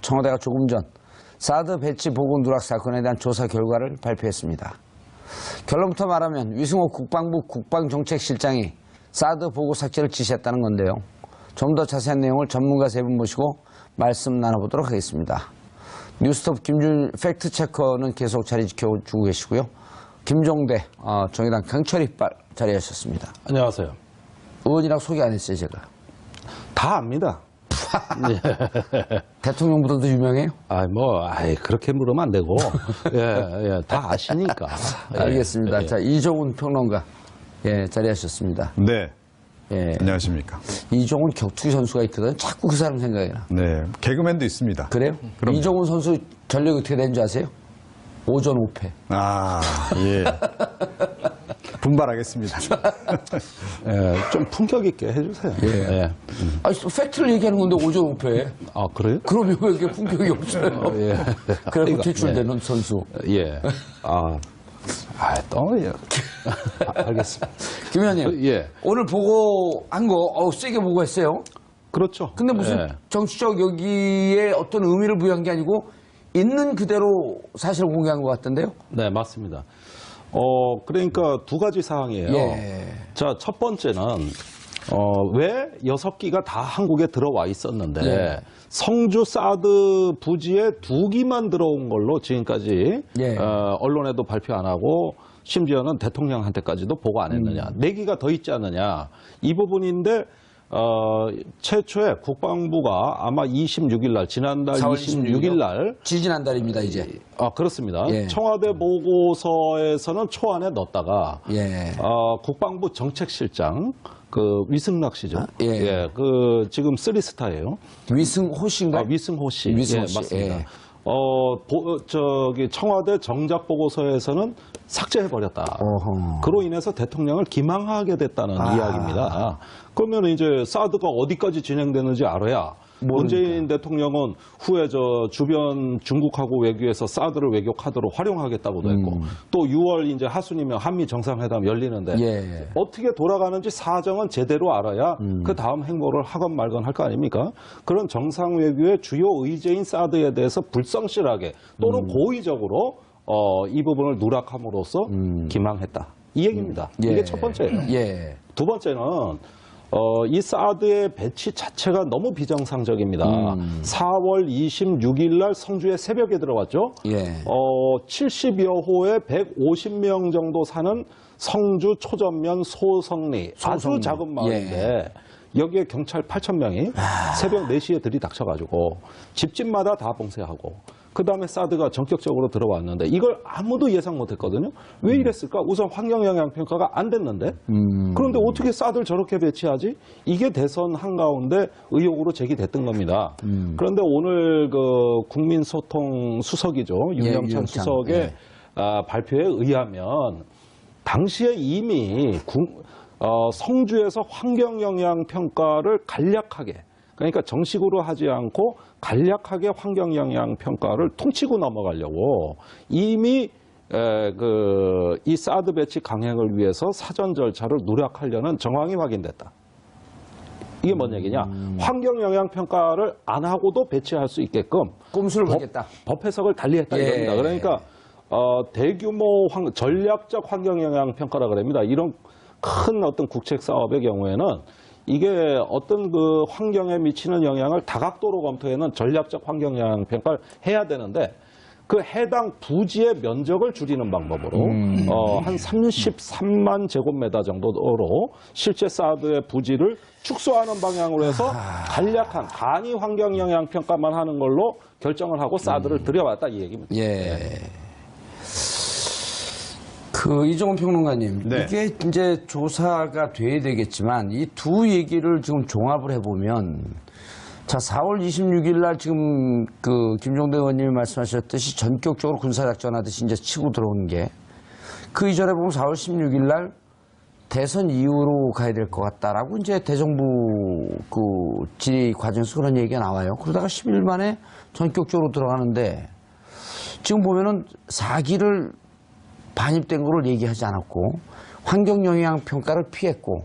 청와대가 조금 전 사드 배치 보고 누락 사건에 대한 조사 결과를 발표했습니다. 결론부터 말하면 위승호 국방부 국방정책실장이 사드 보고 삭제를 지시했다는 건데요. 좀 더 자세한 내용을 전문가 세 분 모시고 말씀 나눠보도록 하겠습니다. 뉴스톱 김준 팩트체커는 계속 자리 지켜주고 계시고요. 김종대 정의당 강철이 자리하셨습니다. 안녕하세요. 의원이라고 소개 안 했어요, 제가. 다 압니다. 대통령보다도 유명해요? 그렇게 물으면 안 되고. 다 아시니까. 알겠습니다. 자, 이종훈 평론가. 자리하셨습니다. 네. 예. 안녕하십니까. 이종훈 격투기 선수가 있거든. 자꾸 그 사람 생각이 나. 네. 개그맨도 있습니다. 그래요? 그럼요. 이종훈 선수 전력이 어떻게 되는 줄 아세요? 오전 5패. 예. 분발하겠습니다. 좀 품격 있게 해주세요. 아니, 팩트를 얘기하는 건데 오전 5패. 아, 그래요? 그러면 왜 이렇게 품격이 없어요? 그래서 퇴출되는 선수. 알겠습니다. 김 의원님. 오늘 보고 한 거, 세게 보고 했어요. 그렇죠. 근데 무슨 정치적 여기에 어떤 의미를 부여한 게 아니고 있는 그대로 사실을 공개한 것 같던데요? 네, 맞습니다. 그러니까 두 가지 사항이에요. 자, 첫 번째는, 왜 6기가 다 한국에 들어와 있었는데, 성주 사드 부지에 2기만 들어온 걸로 지금까지, 언론에도 발표 안 하고, 심지어는 대통령한테까지도 보고 안 했느냐. 4기가 더 있지 않느냐. 이 부분인데, 최초에 국방부가 아마 26일 날, 지난달 26일 날. 지지난달입니다, 이제. 그렇습니다. 청와대 보고서에서는 초안에 넣었다가, 국방부 정책실장, 위승락 씨죠. 지금 3스타예요. 위승호 씨인가요? 위승호 씨. 위승호 씨. 맞습니다. 청와대 정작 보고서에서는 삭제해버렸다. 그로 인해서 대통령을 기망하게 됐다는 이야기입니다. 그러면 이제 사드가 어디까지 진행되는지 알아야 문재인 대통령은 후에 주변 중국하고 외교에서 사드를 외교 카드로 활용하겠다고도 했고 또 6월 이제 하순이면 한미 정상회담 열리는데 어떻게 돌아가는지 사정은 제대로 알아야 그 다음 행보를 하건 말건 할 거 아닙니까? 그런 정상 외교의 주요 의제인 사드에 대해서 불성실하게 또는 고의적으로 이 부분을 누락함으로써 기망했다. 이 얘기입니다. 이게 첫 번째예요. 두 번째는 이 사드의 배치 자체가 너무 비정상적입니다. 4월 26일 날 성주에 새벽에 들어왔죠. 70여 호에 150명 정도 사는 성주 초전면 소성리. 아주 작은 마을인데 여기에 경찰 8,000명이 새벽 4시에 들이닥쳐가지고 집집마다 다 봉쇄하고 그다음에 사드가 전격적으로 들어왔는데 이걸 아무도 예상 못했거든요. 왜 이랬을까? 우선 환경영향평가가 안 됐는데 그런데 어떻게 사드를 저렇게 배치하지? 이게 대선 한가운데 의혹으로 제기됐던 겁니다. 그런데 오늘 국민소통 수석이죠. 윤영찬 수석의 발표에 의하면 당시에 이미 성주에서 환경영향평가를 간략하게 그러니까 정식으로 하지 않고 간략하게 환경영향평가를 퉁치고 넘어가려고 이미 이 사드 배치 강행을 위해서 사전 절차를 누락하려는 정황이 확인됐다. 이게 뭔 얘기냐? 환경영향평가를 안 하고도 배치할 수 있게끔 꼼수를 받겠다. 법 해석을 달리했다 이겁니다. 그러니까 대규모 전략적 환경영향평가라 그럽니다. 이런 큰 어떤 국책 사업의 경우에는 이게 어떤 환경에 미치는 영향을 다각도로 검토해는 전략적 환경영향 평가를 해야 되는데 그 해당 부지의 면적을 줄이는 방법으로 한 33만 제곱미터 정도로 실제 사드의 부지를 축소하는 방향으로 해서 간략한 간이 환경영향 평가만 하는 걸로 결정을 하고 사드를 들여왔다 이 얘기입니다. 이종훈 평론가님, 이게 이제 조사가 돼야 되겠지만 이 두 얘기를 지금 종합을 해보면 자, 4월 26일 날 지금 김종대 의원님이 말씀하셨듯이 전격적으로 군사작전 하듯이 이제 치고 들어온 게 그 이전에 보면 4월 16일 날 대선 이후로 가야 될 것 같다라고 이제 대정부 질의 과정에서 그런 얘기가 나와요. 그러다가 10일 만에 전격적으로 들어가는데 지금 보면은 4기를 반입된 거를 얘기하지 않았고 환경영향평가를 피했고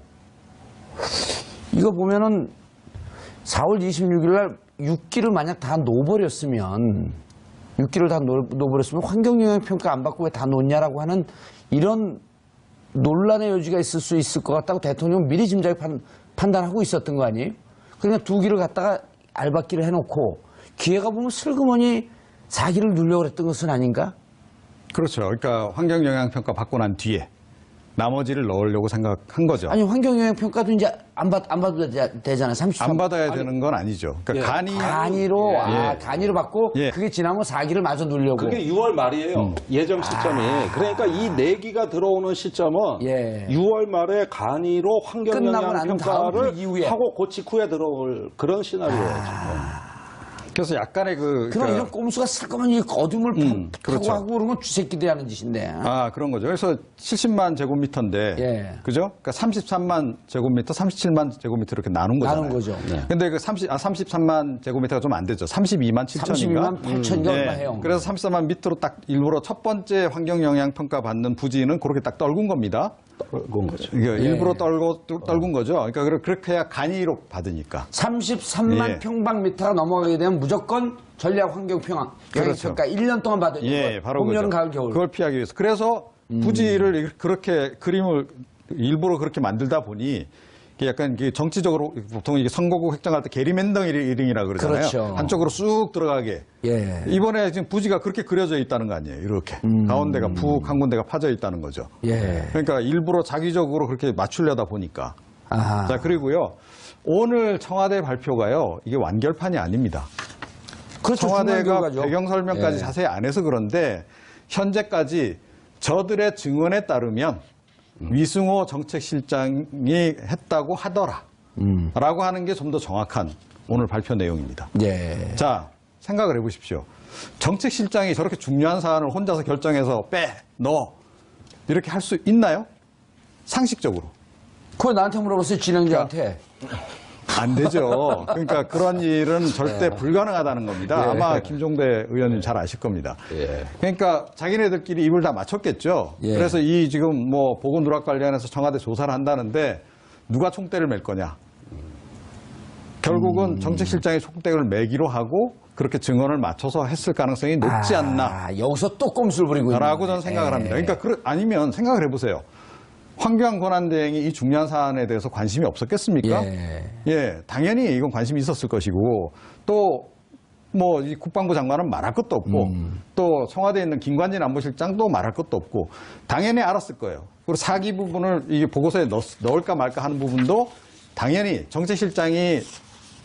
이거 보면은 4월 26일 날 6기를 만약 다 놓아버렸으면 환경영향평가 안 받고 왜 다 놓냐라고 하는 이런 논란의 여지가 있을 수 있을 것 같다고 대통령 미리 짐작에 판단하고 있었던 거 아니에요? 그러니까 2기를 갖다가 알박기를 해놓고 기회가 보면 슬그머니 4기를 누려고 그랬던 것은 아닌가? 그렇죠. 그러니까 환경영향평가 받고 난 뒤에 나머지를 넣으려고 생각한 거죠. 아니 환경영향평가도 이제 안 받아도 되잖아요. 33. 안 받아야 되는 건 아니죠. 그러니까 예. 간이로 예. 간이로 받고 예. 그게 지나면 4기를 마저 누리려고. 그게 6월 말이에요. 예정 시점이. 그러니까 이 4기가 들어오는 시점은 예. 6월 말에 간이로 끝나고 난 다음 환경영향평가를 그 이후에. 하고 그 직후에 들어올 그런 시나리오예요. 지금. 그래서 약간의 그럼 이런 꼼수가 슬그머니 어둠을 타고 그렇죠. 하고 그런 건 쥐새끼들이 하는 짓인데. 그런 거죠. 그래서 70만 제곱미터인데, 예. 그죠? 그러니까 33만 제곱미터, 37만 제곱미터 이렇게 나눈 거잖아요. 나눈 거죠. 네. 근데 그 33만 제곱미터가 좀 안 되죠. 32만 7천인가? 32만 8천인가 얼마 해요. 그래서 33만 밑으로 딱 일부러 첫 번째 환경영향평가 받는 부지는 그렇게 딱 떨군 겁니다. 그건 거죠. 이게 일부러 떨군 거죠. 그러니까 그렇게 해야 간이로 받으니까. 33만 예. 평방미터가 넘어가게 되면 무조건 전략 환경평가 그렇죠. 1년 동안 받아야 되는 거예요. 바로 봄, 여름, 그거죠. 가을, 겨울. 그걸 피하기 위해서. 그래서 부지를 그렇게 그림을 일부러 그렇게 만들다 보니 이게 약간 이게 정치적으로 보통 이게 선거구 획정할 때 게리맨더링이라 그러잖아요. 그렇죠. 한쪽으로 쑥 들어가게. 예. 이번에 지금 부지가 그렇게 그려져 있다는 거 아니에요. 이렇게 가운데가 푹 한 군데가 파져 있다는 거죠. 예. 그러니까 일부러 자기적으로 그렇게 맞추려다 보니까. 아하. 자, 그리고요. 오늘 청와대 발표가요. 이게 완결판이 아닙니다. 그렇죠. 청와대가 중간 결과죠. 배경 설명까지 예. 자세히 안 해서 그런데 현재까지 저들의 증언에 따르면 위승호 정책실장이 했다고 하더라. 라고 하는 게 좀 더 정확한 오늘 발표 내용입니다. 예. 자, 생각을 해보십시오. 정책실장이 저렇게 중요한 사안을 혼자서 결정해서 넣어. 이렇게 할 수 있나요? 상식적으로. 그거 나한테 물어봤어요, 진행자한테. 안 되죠. 그러니까 그런 일은 절대 불가능하다는 겁니다. 아마 김종대 의원님 잘 아실 겁니다. 예. 그러니까 자기네들끼리 입을 다 맞췄겠죠. 예. 그래서 이 지금 뭐 보건 누락 관련해서 청와대 조사를 한다는데 누가 총대를 맬 거냐. 결국은 정책실장이 총대를 매기로 하고 그렇게 증언을 맞춰서 했을 가능성이 높지 않나. 여기서 또 꼼수를 부리고 있는 라고 저는 생각을 합니다. 그러니까 아니면 생각을 해보세요. 환경 권한대행이 이 중요한 사안에 대해서 관심이 없었겠습니까? 예. 당연히 이건 관심이 있었을 것이고 또 뭐 이 국방부 장관은 말할 것도 없고 또 청와대에 있는 김관진 안보실장도 말할 것도 없고 당연히 알았을 거예요. 그리고 사기 부분을 이 보고서에 넣을까 말까 하는 부분도 당연히 정책실장이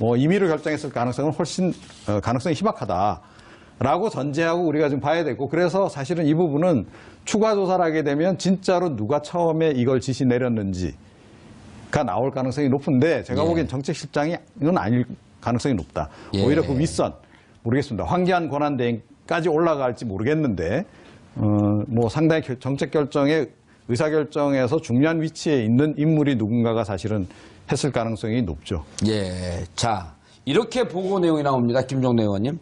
뭐 임의로 결정했을 가능성은 훨씬 가능성이 희박하다라고 전제하고 우리가 좀 봐야 되고 그래서 사실은 이 부분은 추가 조사를 하게 되면 진짜로 누가 처음에 이걸 지시 내렸는지가 나올 가능성이 높은데 제가 예. 보기엔 정책실장이 이건 아닐 가능성이 높다. 예. 오히려 그 윗선 모르겠습니다. 환기한 권한대행까지 올라갈지 모르겠는데 뭐 상당히 정책 결정에 의사결정에서 중요한 위치에 있는 인물이 누군가가 사실은 했을 가능성이 높죠. 예. 자, 이렇게 보고 내용이 나옵니다. 김종대 의원님.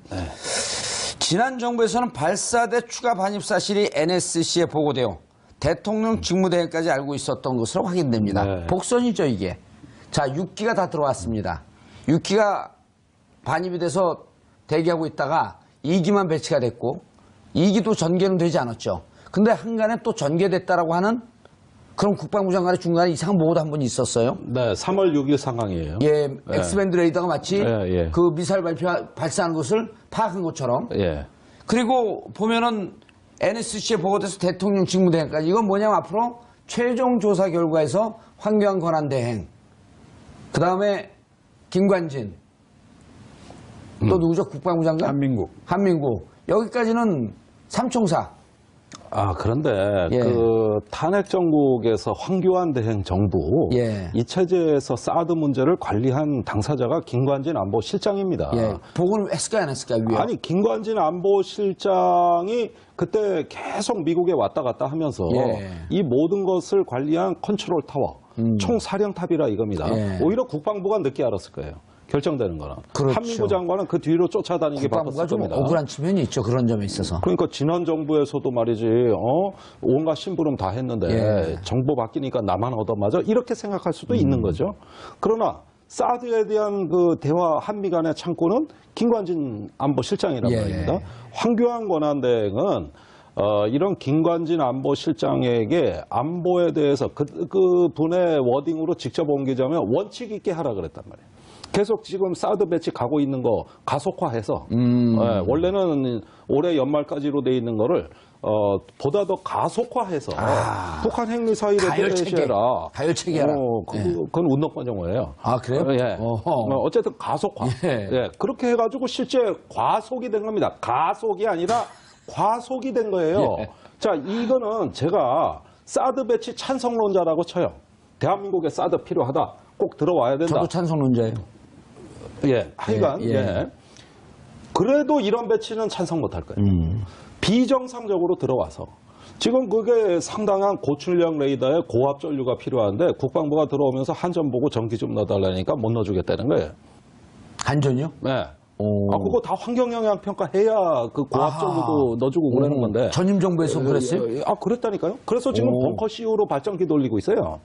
지난 정부에서는 발사대 추가 반입 사실이 NSC에 보고되어 대통령 직무대행까지 알고 있었던 것으로 확인됩니다. 네. 복선이죠, 이게. 자, 6기가 다 들어왔습니다. 6기가 반입이 돼서 대기하고 있다가 2기만 배치가 됐고 2기도 전개는 되지 않았죠. 근데 한간에 또 전개됐다라고 하는 그럼 국방부 장관의 중간에 이상한 보고도 한 번 있었어요. 네, 3월 6일 상황이에요. 예, 엑스밴드 레이더가 마치 예. 그 미사일 발사하는 것을 파악한 것처럼. 예. 그리고 보면은 NSC에 보고돼서 대통령 직무대행까지 이건 뭐냐면 앞으로 최종 조사 결과에서 환경 권한 대행, 그 다음에 김관진, 또 누구죠? 국방부 장관? 한민국. 여기까지는 삼총사. 그런데 예. 그 탄핵 정국에서 황교안 대행 정부 예. 이 체제에서 사드 문제를 관리한 당사자가 김관진 안보실장입니다. 예. 보고는 했을까요, 안 했을까요? 위에? 아니 김관진 안보실장이 그때 계속 미국에 왔다 갔다 하면서 예. 이 모든 것을 관리한 컨트롤 타워, 총사령탑이라 이겁니다. 예. 오히려 국방부가 늦게 알았을 거예요. 결정되는 거는. 그렇죠. 한민구 장관은 그 뒤로 쫓아다니기 국방부가 바빴을 좀 겁니다. 억울한 측면이 있죠. 그런 점에 있어서. 그러니까 지난 정부에서도 말이지, 온갖 심부름 다 했는데 예. 정부 바뀌니까 나만 얻어맞아 이렇게 생각할 수도 있는 거죠. 그러나 사드에 대한 그 대화 한미 간의 창구는 김관진 안보실장이란 예. 말입니다. 황교안 권한대행은 이런 김관진 안보실장에게 안보에 대해서 그 분의 워딩으로 직접 옮기자면 원칙 있게 하라 그랬단 말이에요. 계속 지금 사드 배치 가고 있는 거 가속화해서 원래는 올해 연말까지로 돼 있는 거를 보다 더 가속화해서 북한 핵미사일에 대해라. 가열체계라. 그건 운동권 정도예요. 아 그래요? 예. 어쨌든 가속화. 예. 예. 그렇게 해가지고 실제 과속이 된 겁니다. 가속이 아니라 과속이 된 거예요. 예. 자, 이거는 제가 사드 배치 찬성론자라고 쳐요. 대한민국에 사드 필요하다. 꼭 들어와야 된다. 저도 찬성론자예요. 예, 하여간, 예. 예. 그래도 이런 배치는 찬성 못 할 거예요. 비정상적으로 들어와서. 지금 그게 상당한 고출력 레이더에 고압 전류가 필요한데 국방부가 들어오면서 한전 보고 전기 좀 넣어달라니까 못 넣어주겠다는 거예요. 한전이요? 네. 그거 다 환경영향 평가해야 그 고압 전류도 넣어주고 그러는 건데. 전임 정부에서 그랬어요? 그랬다니까요. 그래서 지금 벙커 CU로 발전기 돌리고 있어요.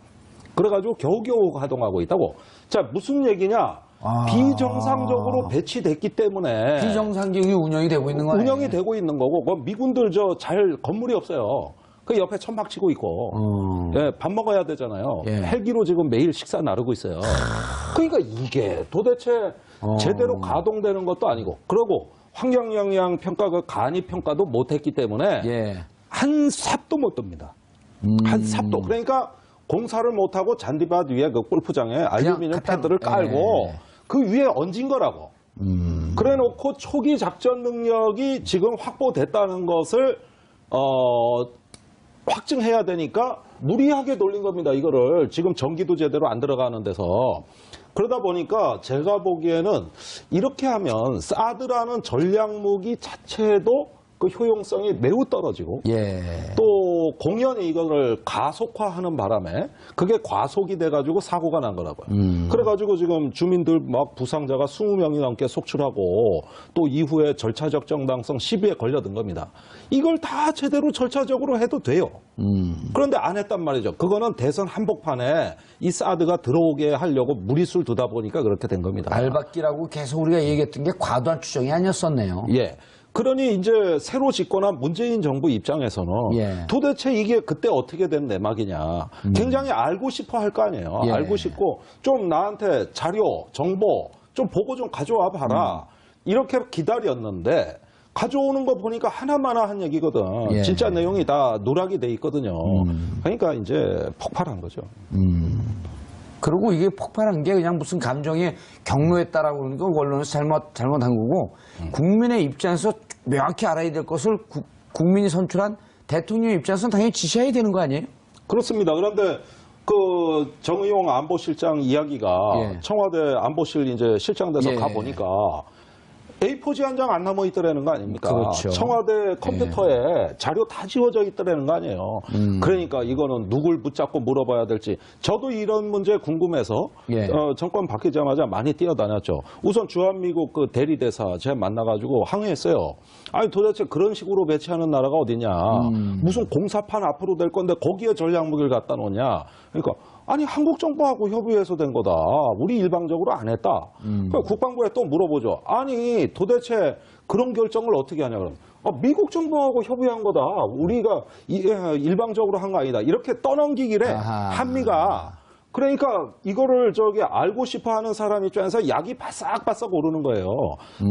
그래가지고 겨우겨우 가동하고 있다고. 자, 무슨 얘기냐? 비정상적으로 배치됐기 때문에 비정상적인 운영이 되고 있는 거예요. 운영이 되고 있는 거고 미군들 건물이 없어요. 그 옆에 천막 치고 있고 예, 밥 먹어야 되잖아요. 예. 헬기로 지금 매일 식사 나르고 있어요. 그러니까 이게 도대체 제대로 가동되는 것도 아니고 그러고 환경영향 평가 그 간이 평가도 못했기 때문에 예. 한 삽도 못 듭니다. 한 삽도. 그러니까 공사를 못하고 잔디밭 위에 그 골프장에 알루미늄 패드를 깔고 그 위에 얹은 거라고. 그래 놓고 초기 작전 능력이 지금 확보됐다는 것을, 확증해야 되니까 무리하게 돌린 겁니다. 이거를. 지금 전기도 제대로 안 들어가는 데서. 그러다 보니까 제가 보기에는 이렇게 하면 사드라는 전략무기 자체도 그 효용성이 매우 떨어지고 예. 또 공연이 이거를 가속화하는 바람에 그게 과속이 돼가지고 사고가 난 거라고요. 그래가지고 지금 주민들 막 부상자가 20명이 넘게 속출하고 또 이후에 절차적 정당성 시비에 걸려든 겁니다. 이걸 다 제대로 절차적으로 해도 돼요. 그런데 안 했단 말이죠. 그거는 대선 한복판에 이 사드가 들어오게 하려고 무리수를 두다 보니까 그렇게 된 겁니다. 알박기라고 계속 우리가 얘기했던 게 과도한 추정이 아니었었네요. 예. 그러니 이제 새로 집권한 문재인 정부 입장에서는 예. 도대체 이게 그때 어떻게 된 내막이냐 굉장히 알고 싶어 할 거 아니에요. 예. 알고 싶고 좀 나한테 자료, 정보 좀 보고 좀 가져와 봐라. 이렇게 기다렸는데 가져오는 거 보니까 하나마나 한 얘기거든. 예. 진짜 내용이 다 누락이 돼 있거든요. 그러니까 이제 폭발한 거죠. 그리고 이게 폭발한 게 그냥 무슨 감정의 경로였다라고 그러는 거 언론에서 잘못한 거고 국민의 입장에서 명확히 알아야 될 것을 국민이 선출한 대통령 입장에서는 당연히 지시해야 되는 거 아니에요? 그렇습니다. 그런데 그 정의용 안보실장 이야기가 예. 청와대 안보실 이제 실장돼서 예. 가보니까 A4지 한 장 안 남아 있더라는 거 아닙니까? 그렇죠. 청와대 컴퓨터에 자료 다 지워져 있더라는 거 아니에요. 그러니까 이거는 누굴 붙잡고 물어봐야 될지 저도 이런 문제 궁금해서 예. 정권 바뀌자마자 많이 뛰어다녔죠. 우선 주한미국 그 대리대사 제가 만나가지고 항의했어요. 아니 도대체 그런 식으로 배치하는 나라가 어디냐. 무슨 공사판 앞으로 될 건데 거기에 전략무기를 갖다 놓냐. 그러니까 아니 한국 정부하고 협의해서 된 거다. 우리 일방적으로 안 했다. 그러니까 국방부에 또 물어보죠. 아니 도대체 그런 결정을 어떻게 하냐 그러면 미국 정부하고 협의한 거다. 우리가 일방적으로 한 거 아니다. 이렇게 떠넘기길래 아하. 한미가 그러니까 이거를 알고 싶어하는 사람 입장에서 약이 바싹바싹 오르는 거예요.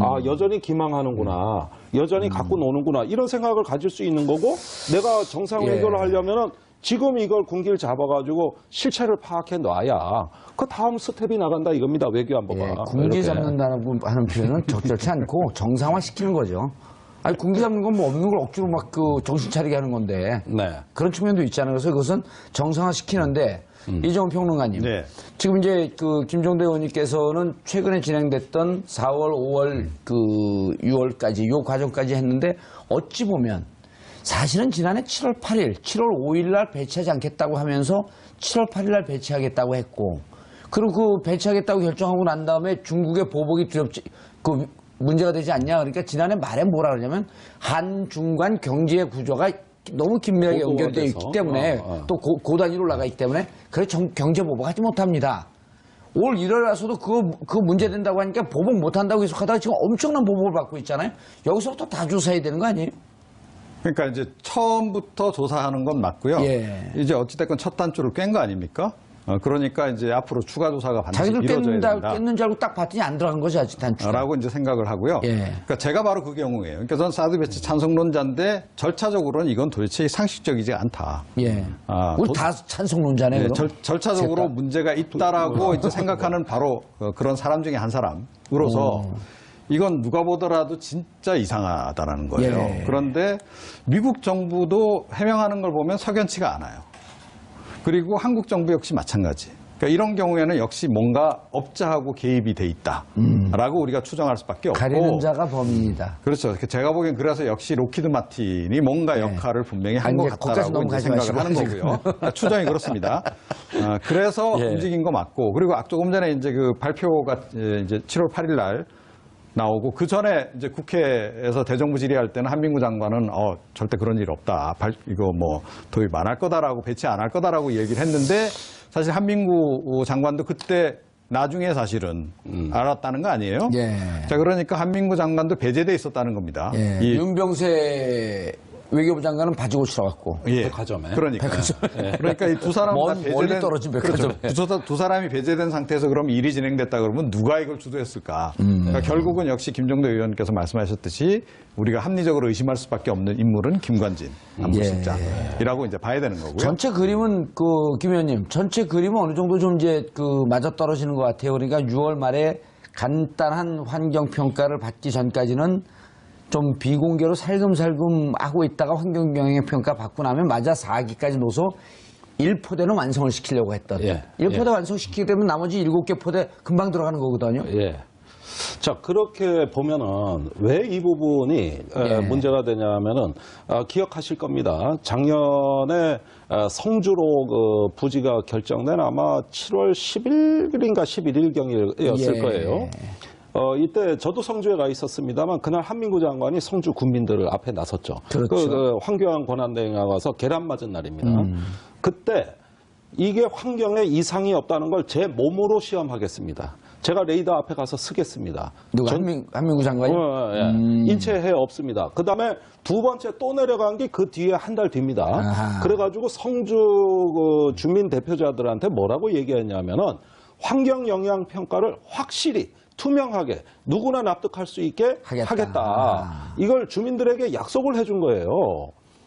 아 여전히 기망하는구나. 여전히 갖고 노는구나. 이런 생각을 가질 수 있는 거고 내가 정상 외교를 하려면은 지금 이걸 군기를 잡아가지고 실체를 파악해 놔야 그 다음 스텝이 나간다 이겁니다. 외교안보가. 예, 군기 잡는다는 하는 표현은 적절치 않고 정상화 시키는 거죠. 아니 군기 잡는 건 뭐 없는 걸 억지로 막 정신 차리게 하는 건데 네. 그런 측면도 있잖아요. 그래서 그것은 정상화 시키는데 이정훈 평론가님, 네. 지금 이제 김종대 의원님께서는 최근에 진행됐던 4월, 5월, 6월까지 이 과정까지 했는데 어찌 보면 사실은 지난해 7월 8일, 7월 5일 날 배치하지 않겠다고 하면서 7월 8일 날 배치하겠다고 했고 그리고 배치하겠다고 결정하고 난 다음에 중국의 보복이 두렵지 문제가 되지 않냐. 그러니까 지난해 말에 뭐라 그러냐면 한중간 경제 구조가 너무 긴밀하게 연결되어 있기 때문에 또 고단위로 나가 있기 때문에 그래 경제 보복하지 못합니다. 올 1월에서도 그거 문제된다고 하니까 보복 못한다고 계속하다가 지금 엄청난 보복을 받고 있잖아요. 여기서부터 다 조사해야 되는 거 아니에요? 그러니까 이제 처음부터 조사하는 건 맞고요. 예. 이제 어찌됐건 첫 단추를 깬 거 아닙니까? 그러니까 이제 앞으로 추가 조사가 반드시 자기들 이루어져야 된다. 깼는 줄 알고 딱 봤더니 안 들어간 거지, 아직 단추가. 라고 이제 생각을 하고요. 예. 그러니까 제가 바로 그 경우예요. 그러니까 저는 사드 배치 찬성론자인데 절차적으로는 이건 도대체 상식적이지 않다. 예. 아, 우리 다 찬성론자네, 네, 그럼. 절차적으로 됐다. 문제가 있다라고 이제 생각하는 바로 그런 사람 중에 한 사람으로서 이건 누가 보더라도 진짜 이상하다라는 거예요. 예. 그런데 미국 정부도 해명하는 걸 보면 석연치가 않아요. 그리고 한국 정부 역시 마찬가지. 그러니까 이런 경우에는 역시 뭔가 업자하고 개입이 돼 있다라고 우리가 추정할 수밖에 없고. 가리는 자가 범인이다. 그렇죠. 제가 보기엔 그래서 역시 로키드 마틴이 뭔가 역할을 분명히 한 아니, 것 이제 거기까지 같다라고 이제 넘어가지 생각을 하는 마시고. 거고요. 추정이 그렇습니다. 그래서 예. 움직인 거 맞고, 그리고 조금 전에 이제 그 발표가 이제 7월 8일 날 나오고, 그 전에 이제 국회에서 대정부 질의할 때는 한민구 장관은 절대 그런 일 없다. 이거 뭐 도입 안 할 거다라고, 배치 안 할 거다라고 얘기를 했는데, 사실 한민구 장관도 그때 나중에 사실은 알았다는 거 아니에요? 예. 자, 그러니까 한민구 장관도 배제돼 있었다는 겁니다. 예. 윤병세 외교부 장관은 바지 고치러갔고. 예. 백화점에. 그러니까. 그러니까 이 두 사람 다 멀리 배제된. 떨어진 백화점에. 그렇죠. 두 사람이 배제된 상태에서 그럼 일이 진행됐다 그러면 누가 이걸 주도했을까? 그러니까 결국은 역시 김종대 의원께서 말씀하셨듯이 우리가 합리적으로 의심할 수밖에 없는 인물은 김관진 안보실장이라고 이제 봐야 되는 거고요. 전체 그림은 김 의원님, 전체 그림은 어느 정도 좀 이제 맞아 떨어지는 것 같아요. 그러니까 6월 말에 간단한 환경 평가를 받기 전까지는 좀 비공개로 살금살금 하고 있다가 환경영향평가 받고 나면 맞아 4기까지 놓아서 1포대는 완성을 시키려고 했던. 예. 1포대 완성시키게 되면 나머지 7개 포대 금방 들어가는 거거든요. 예. 자, 그렇게 보면은 왜 이 부분이 예. 문제가 되냐면은 기억하실 겁니다. 작년에 성주로 그 부지가 결정된 아마 7월 10일인가 11일경이었을 예. 거예요. 이때 저도 성주에 가 있었습니다만 그날 한민구 장관이 성주 군민들을 앞에 나섰죠. 그렇죠. 그 황교안 권한대행에 가서 계란 맞은 날입니다. 그때 이게 환경에 이상이 없다는 걸 제 몸으로 시험하겠습니다. 제가 레이더 앞에 가서 쓰겠습니다. 누가 한민구 장관이? 예. 인체해 없습니다. 그 다음에 두 번째 또 내려간 게 그 뒤에 한 달 뒤입니다. 아하. 그래가지고 성주 그 주민 대표자들한테 뭐라고 얘기했냐면은 환경 영향 평가를 확실히 투명하게 누구나 납득할 수 있게 하겠다. 이걸 주민들에게 약속을 해준 거예요.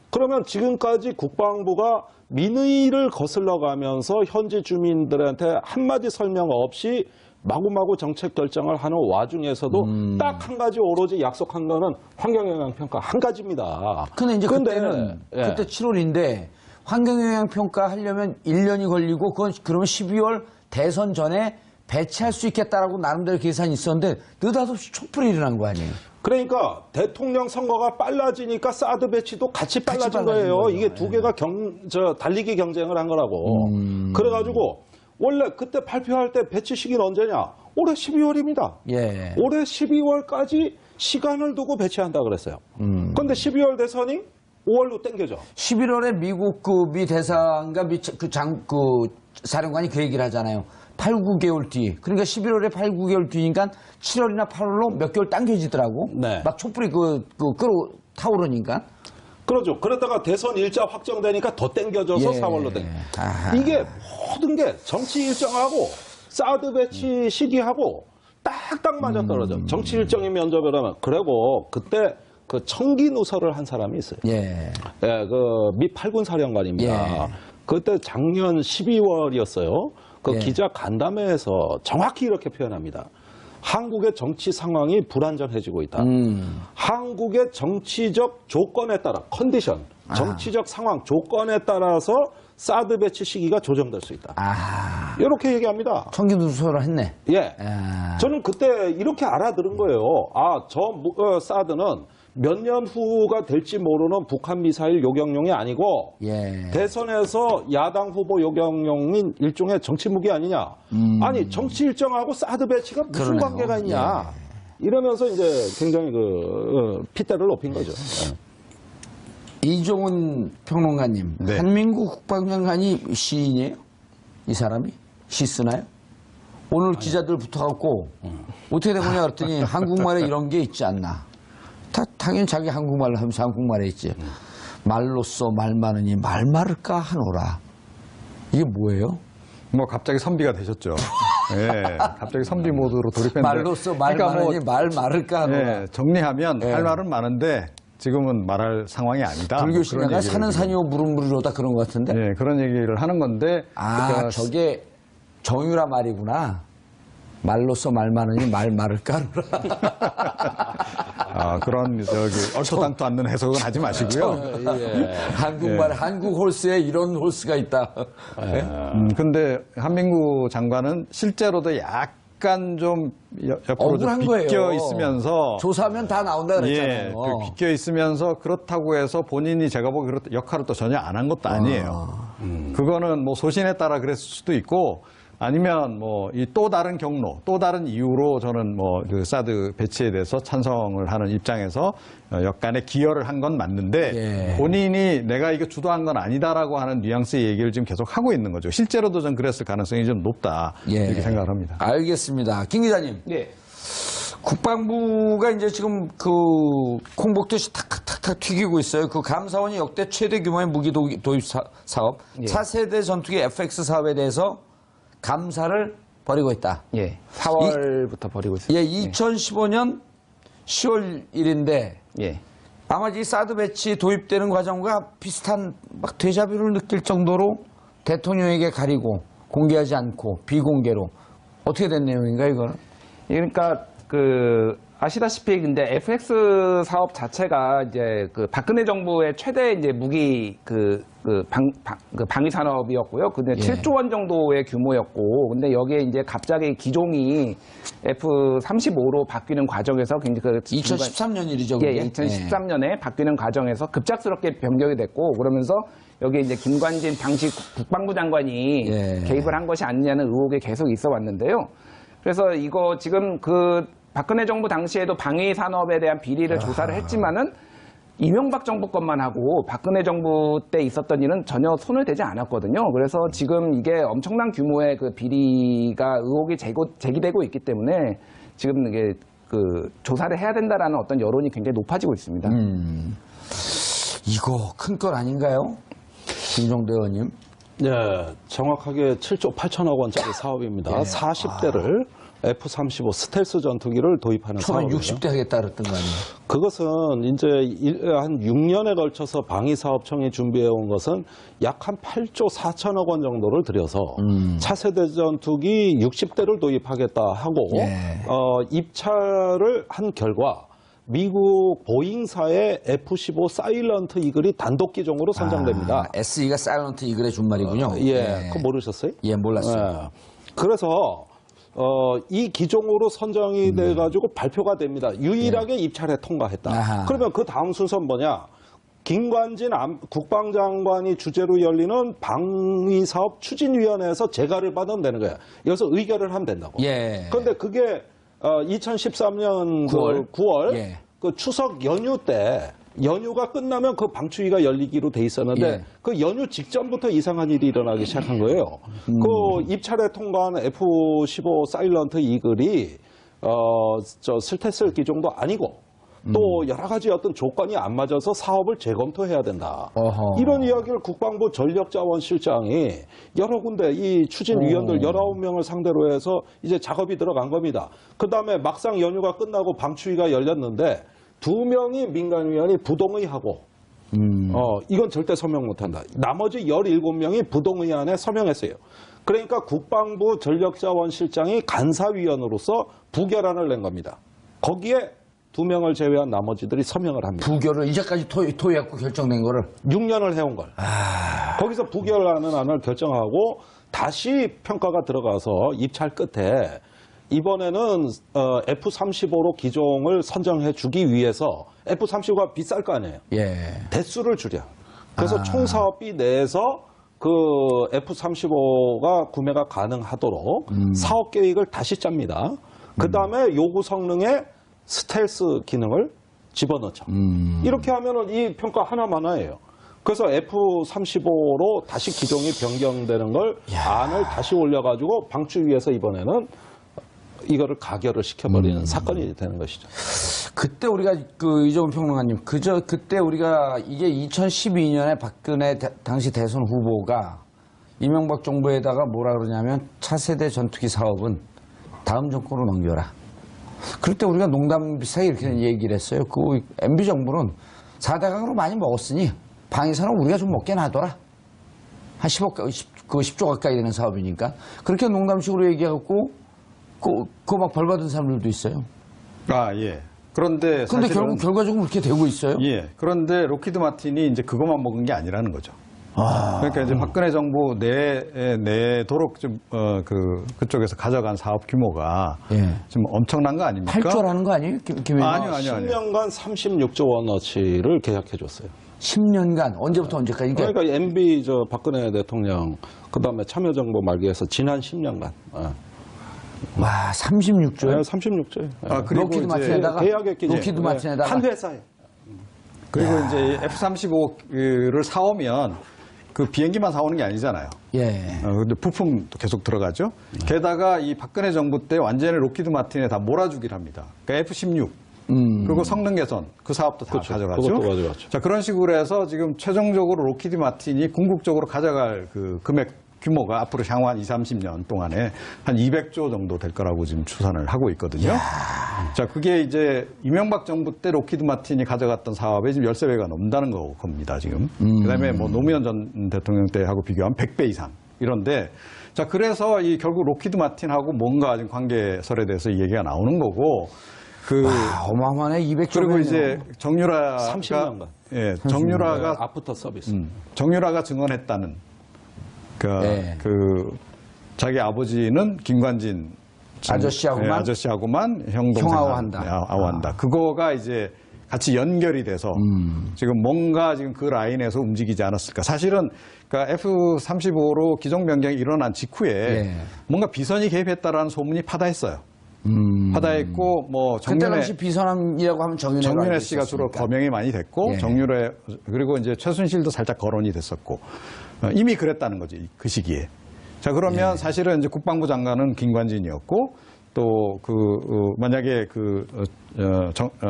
그러면 지금까지 국방부가 민의를 거슬러 가면서 현지 주민들한테 한마디 설명 없이 마구마구 정책 결정을 하는 와중에서도 딱 한 가지 오로지 약속한 거는 환경영향평가 한 가지입니다. 근데 이제 근데, 그때는 예. 그때 7월인데 환경영향평가 하려면 1년이 걸리고 그건 그러면 12월 대선 전에 배치할 수 있겠다라고 나름대로 계산이 있었는데 느닷없이 촛불이 일어난 거 아니에요? 그러니까 대통령 선거가 빨라지니까 사드 배치도 같이 빨라진 빨라진 거예요. 거죠. 이게 두 개가 달리기 경쟁을 한 거라고. 그래가지고 원래 그때 발표할 때 배치 시기는 언제냐? 올해 12월입니다. 예. 올해 12월까지 시간을 두고 배치한다 그랬어요. 그런데 12월 대선이 5월로 땡겨져. 11월에 미국 미 대사관과 사령관이 그 얘기를 하잖아요. 8, 9개월 뒤. 그러니까 11월에 8, 9개월 뒤니까 7월이나 8월로 몇 개월 당겨지더라고. 네. 막 촛불이 타오르니까. 그러죠. 그러다가 대선 일자 확정되니까 더 땡겨져서 예. 4월로 땡겨. 아하. 이게 모든 게 정치 일정하고 사드 배치 시기하고 딱딱 맞아 떨어져. 정치 일정이 면접이라면. 그리고 그때 그 청기 누설을 한 사람이 있어요. 예. 예, 그 미 8군 사령관입니다. 예. 그때 작년 12월이었어요. 그 예. 기자 간담회에서 정확히 이렇게 표현합니다. 한국의 정치 상황이 불안정해지고 있다. 한국의 정치적 조건에 따라 컨디션, 정치적 상황 조건에 따라서 사드 배치 시기가 조정될 수 있다. 이렇게 얘기합니다. 청기 누설을 했네. 예. 저는 그때 이렇게 알아들은 거예요. 사드는 몇 년 후가 될지 모르는 북한 미사일 요격용이 아니고 예. 대선에서 야당 후보 요격용인 일종의 정치 무기 아니냐. 아니 정치 일정하고 사드 배치가 무슨 그러네요. 관계가 있냐. 이러면서 이제 굉장히 핏대를 높인 거죠. 이종훈 평론가님, 네. 한민구 국방장관이 시인이에요? 이 사람이? 시 쓰나요? 오늘 기자들 붙어갖고 어떻게 된 거냐 그랬더니 한국말에 이런 게 있지 않나. 당연히 자기 한국말로 하면서 한국말에 있지. 말로써 말 많으니 말 많을까 하노라. 이게 뭐예요? 뭐 갑자기 선비가 되셨죠. 예, 갑자기 선비 모드로 돌입했는데. 말로써 말 많으니 말 많을까 하노라. 예, 정리하면 예. 할 말은 많은데 지금은 말할 상황이 아니다. 불교 뭐 신화가 그런 사는 얘기를 산이요 물은 물이로다 그런 것 같은데. 예, 그런 얘기를 하는 건데. 그러니까 저게 정유라 말이구나. 말로써 말 많으니 말 많을까 하노라. 그런 얼토당토 않는 해석은 하지 마시고요. 예. 한국말, 한국 홀스에 이런 홀스가 있다. 근데 한민구 장관은 실제로도 약간 좀 옆으로 좀 억울한 비껴 거예요. 있으면서 조사하면 다 나온다 그랬잖아요. 예, 비껴 있으면서 그렇다고 해서 본인이 제가 보기 역할을 또 전혀 안 한 것도 아니에요. 그거는 뭐 소신에 따라 그랬을 수도 있고 아니면 뭐 이 또 다른 경로, 또 다른 이유로 저는 뭐 그 사드 배치에 대해서 찬성을 하는 입장에서 역간의 기여를 한 건 맞는데 예. 본인이 내가 이거 주도한 건 아니다라고 하는 뉘앙스의 얘기를 지금 계속 하고 있는 거죠. 실제로도 전 그랬을 가능성이 좀 높다 이렇게 생각을 합니다. 알겠습니다. 김 기자님. 네. 국방부가 이제 지금 그 콩복듯이 탁탁탁 튀기고 있어요. 그 감사원이 역대 최대 규모의 무기 도입 사업, 예. 차세대 전투기 FX 사업에 대해서 감사를 벌이고 있다. 예. 4월부터 벌이고 있습니다. 예, 2015년 10월 1일인데 예. 아마 이 사드 배치 도입되는 과정과 비슷한 막 데자뷰를 느낄 정도로 대통령에게 가리고 공개하지 않고 비공개로 어떻게 된 내용인가 이거는? 그러니까 아시다시피 근데 FX 사업 자체가 이제 박근혜 정부의 최대 이제 무기 방위 산업이었고요. 근데 예. 7조 원 정도의 규모였고, 근데 여기에 이제 갑자기 기종이 F-35로 바뀌는 과정에서 굉장히 2013년 일이죠. 예, 그게? 2013년에 바뀌는 과정에서 급작스럽게 변경이 됐고, 그러면서 여기 이제 김관진 당시 국방부 장관이 예. 개입을 한 것이 아니냐는 의혹이 계속 있어 왔는데요. 그래서 이거 지금 박근혜 정부 당시에도 방위 산업에 대한 비리를 조사를 했지만은 이명박 정부 것만 하고 박근혜 정부 때 있었던 일은 전혀 손을 대지 않았거든요. 그래서 지금 이게 엄청난 규모의 비리가 의혹이 제기되고 있기 때문에 지금 이게 조사를 해야 된다라는 어떤 여론이 굉장히 높아지고 있습니다. 이거 큰 건 아닌가요? 김종대 의원님. 네, 정확하게 7조 8천억 원짜리 사업입니다. 예. 40대를 F-35 스텔스 전투기를 도입하는 초반 사업이에요. 60대 하겠다 그랬던 거 아니에요? 그것은 이제 한 6년에 걸쳐서 방위사업청이 준비해온 것은 약 한 8조 4천억 원 정도를 들여서 차세대 전투기 60대를 도입하겠다 하고 예. 입찰을 한 결과 미국 보잉사의 F-15 사일런트 이글이 단독 기종으로 선정됩니다. SE가 사일런트 이글의 준말이군요. 그거 모르셨어요? 예, 몰랐어요. 예. 그래서 이 기종으로 선정이 돼가지고 발표가 됩니다. 유일하게 입찰에 통과했다. 아하. 그러면 그 다음 순서는 뭐냐? 김관진 국방장관이 주재로 열리는 방위사업 추진위원회에서 재가를 받으면 되는 거야. 여기서 의결을 하면 된다고. 예. 그런데 그게 2013년 9월 예. 그 추석 연휴 때 연휴가 끝나면 그 방추위가 열리기로 돼 있었는데 예. 그 연휴 직전부터 이상한 일이 일어나기 시작한 거예요. 그 입찰에 통과한 F-15 사일런트 이글이 스텔스 기종도 아니고 또 여러 가지 어떤 조건이 안 맞아서 사업을 재검토해야 된다. 어허. 이런 이야기를 국방부 전력자원실장이 여러 군데 이 추진위원들 19명을 상대로 해서 이제 작업이 들어간 겁니다. 그다음에 막상 연휴가 끝나고 방추위가 열렸는데 2명이 민간위원이 부동의하고 이건 절대 서명 못한다. 나머지 17명이 부동의안에 서명했어요. 그러니까 국방부 전력자원실장이 간사위원으로서 부결안을 낸 겁니다. 거기에 2명을 제외한 나머지들이 서명을 합니다. 부결을 이제까지 토의했고 결정된 거를 6년을 해온 걸. 거기서 부결하는 안을 결정하고 다시 평가가 들어가서 입찰 끝에 이번에는 F-35로 기종을 선정해 주기 위해서 F-35가 비쌀 거 아니에요. 예. 대수를 줄여. 그래서 총 사업비 내에서 그 F-35가 구매가 가능하도록 사업 계획을 다시 짭니다. 그 다음에 요구 성능에 스텔스 기능을 집어넣죠. 이렇게 하면은 이 평가 하나만 하예요. 그래서 F-35로 다시 기종이 변경되는 걸 안을 다시 올려가지고 방출위에서 이번에는 이거를 가결을 시켜버리는 사건이 되는 것이죠. 그때 우리가 이종훈 평론가님 그때 우리가 이게 2012년에 박근혜 당시 대선 후보가 이명박 정부에다가 뭐라 그러냐면 차세대 전투기 사업은 다음 정권으로 넘겨라. 그럴 때 우리가 농담 비슷하게 이렇게 얘기를 했어요. 그 MB 정부는 4대강으로 많이 먹었으니 방위산업 우리가 좀 먹게 놔둬라. 한 10조 가까이 되는 사업이니까. 그렇게 농담식으로 얘기하고 그거 막 벌 받은 사람들도 있어요. 아, 예. 그런데 결국 결과적으로 그렇게 되고 있어요. 예. 그런데 로키드 마틴이 이제 그것만 먹은 게 아니라는 거죠. 그러니까 이제 박근혜 정부 내도록 좀 그쪽에서 가져간 사업 규모가 좀 엄청난 거 아닙니까? 8조라는 거 아니에요? 아니요. 10년간 36조 원어치를 계약해 줬어요. 10년간 언제부터 언제까지? 그러니까 MB 박근혜 대통령 그다음에 참여정부 말기에서 지난 10년간. 와, 36조요? 36조예요. 그리고 로키드 이제 마틴에다가 계약의 기준. 로키드 마틴에다가 한 회사에. 그리고 이제 F-35를 사오면 그 비행기만 사오는 게 아니잖아요. 예. 근데 부품도 계속 들어가죠. 게다가 이 박근혜 정부 때 완전히 로키드 마틴에 다 몰아주기를 합니다. 그러니까 F-16. 그리고 성능 개선 그 사업도 다 가져가죠. 그것도 가져갔죠. 자, 그런 식으로 해서 지금 최종적으로 로키드 마틴이 궁극적으로 가져갈 그 금액 규모가 앞으로 향후 한 20, 30년 동안에 한 200조 정도 될 거라고 지금 추산을 하고 있거든요. 자, 그게 이제 이명박 정부 때 로키드 마틴이 가져갔던 사업에 지금 13배가 넘는다는 겁니다, 지금. 그다음에 뭐 노무현 전 대통령 때하고 비교하면 100배 이상 이런데 자, 그래서 이 결국 로키드 마틴하고 뭔가 지금 관계설에 대해서 얘기가 나오는 거고 어마어마하네. 200조. 그리고 이제 정유라가 30년간. 예, 정유라가 아프터 서비스. 정유라가 증언했다는 자기 아버지는 김관진 아저씨하고만 형아오한다. 아오한다. 그거가 이제 같이 연결이 돼서 지금 뭔가 지금 그 라인에서 움직이지 않았을까. 사실은 그러니까 F-35로 기종 변경이 일어난 직후에 뭔가 비선이 개입했다라는 소문이 파다했어요. 파다했고 뭐 그때 당시 비선함이라고 하면 정윤회 씨가 주로 거명이 많이 됐고 정윤회 그리고 이제 최순실도 살짝 거론이 됐었고 이미 그랬다는 거지 그 시기에. 자, 그러면 사실은 이제 국방부 장관은 김관진이었고 또 만약에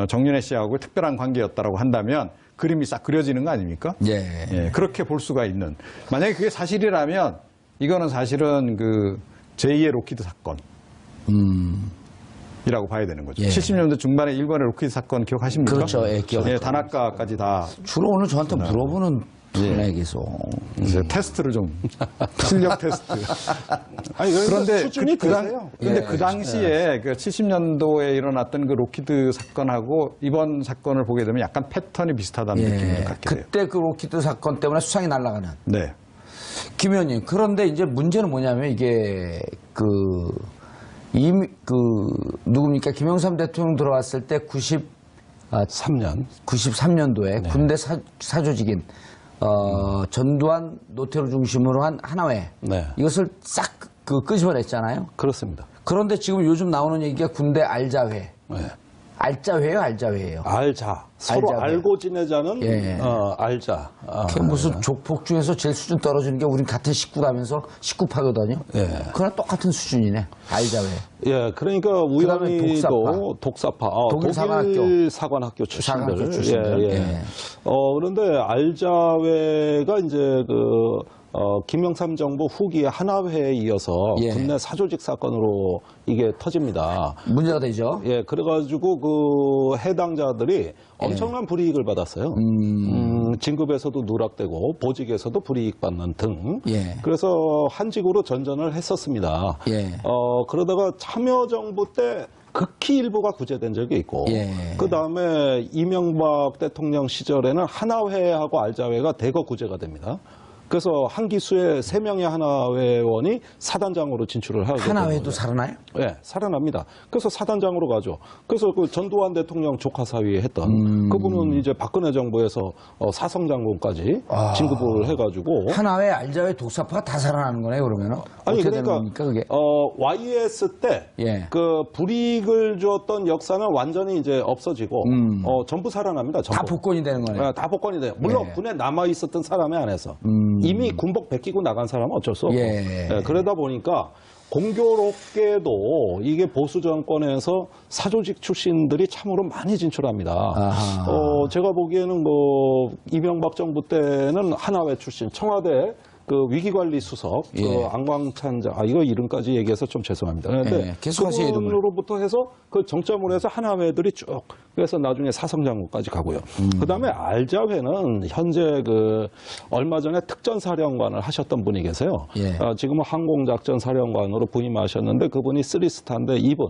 정윤회 씨하고 특별한 관계였다라고 한다면 그림이 싹 그려지는 거 아닙니까? 예, 그렇게 볼 수가 있는. 만약에 그게 사실이라면 이거는 사실은 제2의 로키드 사건. 이라고 봐야 되는 거죠. 70년대 중반에 일본의 로키드 사건 기억하십니까? 그렇죠. 기억하죠. 예, 단학가까지 다. 주로 오늘 저한테 물어보는 분야에 계속. 이제 테스트를 좀 실력 테스트. 아니, 그런데 수준이 근데 그 당시에 70년도에 일어났던 그 로키드 사건하고 이번 사건을 보게 되면 약간 패턴이 비슷하다는 느낌을 갖게 돼요. 그때 그 로키드 사건 때문에 수상이 날아가는. 네. 김 의원님, 그런데 이제 문제는 뭐냐면 이게 누굽니까? 김영삼 대통령 들어왔을 때 93년도에 군대 사조직인 전두환 노태우 중심으로 한 하나회 이것을 싹 끄집어냈잖아요. 그렇습니다. 그런데 지금 요즘 나오는 얘기가 군대 알자회. 알자회예요, 알자회예요. 서로 알자회. 알고 지내자는 알자. 그게 무슨 족폭 중에서 제일 수준 떨어지는 게 우린 같은 식구라면서 식구파거든요. 그거랑 똑같은 수준이네. 알자회. 예, 그러니까 우연히도 독사파. 독일 사관학교 출신들. 그런데 알자회가 이제 김영삼 정부 후기에 하나회에 이어서 군내 사조직 사건으로 이게 터집니다. 문제가 되죠. 예, 그래가지고 해당자들이 엄청난 불이익을 받았어요. 진급에서도 누락되고 보직에서도 불이익 받는 등. 그래서 한직으로 전전을 했었습니다. 그러다가 참여정부 때 극히 일부가 구제된 적이 있고 그 다음에 이명박 대통령 시절에는 하나회하고 알자회가 대거 구제가 됩니다. 그래서 한 기수에 3명의 하나회원이 사단장으로 진출을 하게 됩니다. 하나회도 살아나요? 네, 살아납니다. 그래서 사단장으로 가죠. 그래서 그 전두환 대통령 조카 사위에 했던 그분은 이제 박근혜 정부에서 사성장군까지 진급을 해가지고 하나회, 알자회, 독사파가 다 살아나는 거네요, 그러면은? 아니 어떻게 그러니까 되는 겁니까, 그게? YS 때 예. 그 불이익을 주었던 역사는 완전히 이제 없어지고 전부 살아납니다. 전부. 다 복권이 되는 거네요. 다 복권이 돼요. 물론 예. 군에 남아 있었던 사람에 한해서 이미 군복 베끼고 나간 사람은 어쩔 수 없고 예. 그러다 보니까 공교롭게도 이게 보수 정권에서 사조직 출신들이 참으로 많이 진출합니다. 제가 보기에는 뭐 이명박 정부 때는 하나회 출신 청와대 그 위기관리 수석, 예. 그 안광찬 이거 이름까지 얘기해서 좀 죄송합니다. 그런데 예, 계속하세요, 이름을. 그분으로부터 해서 그 정점으로 해서 하나회들이 쭉 그래서 나중에 사성장군까지 가고요. 그다음에 알자회는 현재 그 얼마 전에 특전사령관을 하셨던 분이 계세요. 예. 지금은 항공작전사령관으로 부임하셨는데 그분이 3스타인데 이분.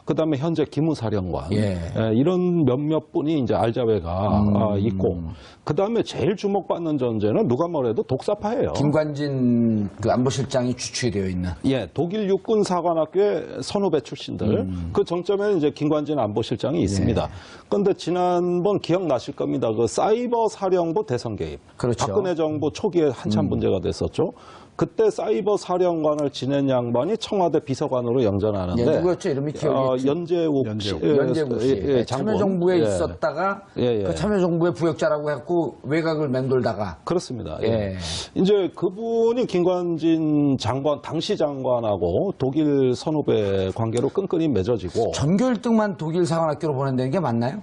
그다음에 현재 기무사령관. 예. 이런 몇몇 분이 이제 알자회가 있고 그다음에 제일 주목받는 존재는 누가 뭐래도 독사파예요. 김관진 그 안보실장이 주축이 되어 있는. 예, 독일 육군사관학교의 선후배 출신들. 그 정점에는 이제 김관진 안보실장이 있습니다. 그런데 지난번 기억나실 겁니다. 그 사이버 사령부 대선 개입. 그렇죠. 박근혜 정부 초기에 한참 문제가 됐었죠. 그때 사이버 사령관을 지낸 양반이 청와대 비서관으로 영전하는데 예, 누구였죠? 이름이 기억이 연재욱 씨. 연재국 씨. 예, 장군. 참여정부에 예. 있었다가 예, 예. 그 참여정부의 부역자라고 해갖고 외곽을 맴돌다가 그렇습니다. 예. 예. 이제 그분이 김관진 장관, 당시 장관하고 독일 선후배 관계로 끈끈이 맺어지고. 전교 1등만 독일 사관학교로 보낸다는 게 맞나요?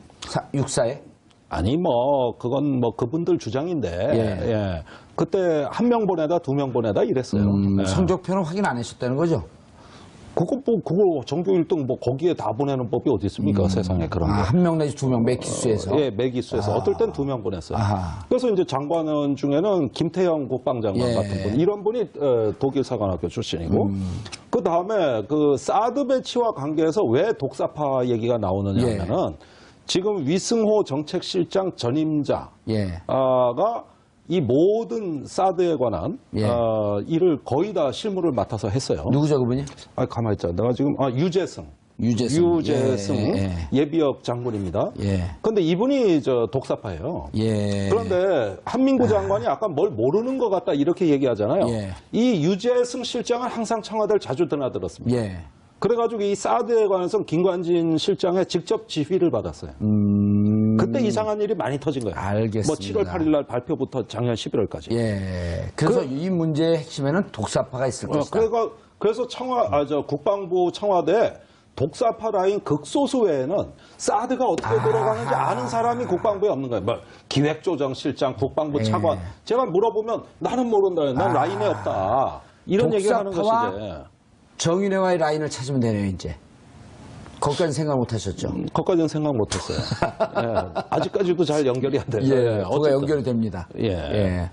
육사에? 아니, 그건 그분들 주장인데. 예. 예. 그때 1명 보내다 2명 보내다 이랬어요. 예. 성적표는 확인 안 했었다는 거죠? 그거 전교 1등 거기에 다 보내는 법이 어디 있습니까? 세상에 그런 게. 한 명 내지 2명 매 기수에서? 예, 매기수에서. 어떨 땐 2명 보냈어요. 아하. 그래서 이제 장관원 중에는 김태형 국방장관 예. 같은 분, 이런 분이 독일 사관학교 출신이고, 그 다음에 그 사드 배치와 관계해서 왜 독사파 얘기가 나오느냐 하면은 지금 위승호 정책실장 전임자가 이 모든 사드에 관한 일을 거의 다 실무를 맡아서 했어요. 누구죠, 그분이? 가만히 있자. 내가 지금 유재승 예. 예비역 장군입니다. 예. 그런데 이분이 독사파예요. 예. 그런데 한민구 장관이 약간 뭘 모르는 것 같다 이렇게 얘기하잖아요. 예. 이 유재승 실장은 항상 청와대를 자주 드나들었습니다. 예. 그래가지고 이 사드에 관해서 김관진 실장의 직접 지휘를 받았어요. 그때 이상한 일이 많이 터진 거예요. 알겠습니다. 7월 8일 날 발표부터 작년 11월까지. 예. 그래서 이 문제의 핵심에는 독사파가 있을 것이다. 그래서 국방부 청와대 독사파 라인 극소수 외에는 사드가 어떻게 돌아가는지 아는 사람이 국방부에 없는 거예요. 기획조정실장, 국방부 차관. 제가 물어보면 나는 모른다. 난 라인에 없다. 이런 얘기를 하는 것이지. 정윤회와의 라인을 찾으면 되네요, 이제. 거기까지는 생각 못 하셨죠? 거기까지는 생각 못 했어요. 예. 아직까지도 잘 연결이 안 돼요. 예, 그거 연결이 됩니다. 예.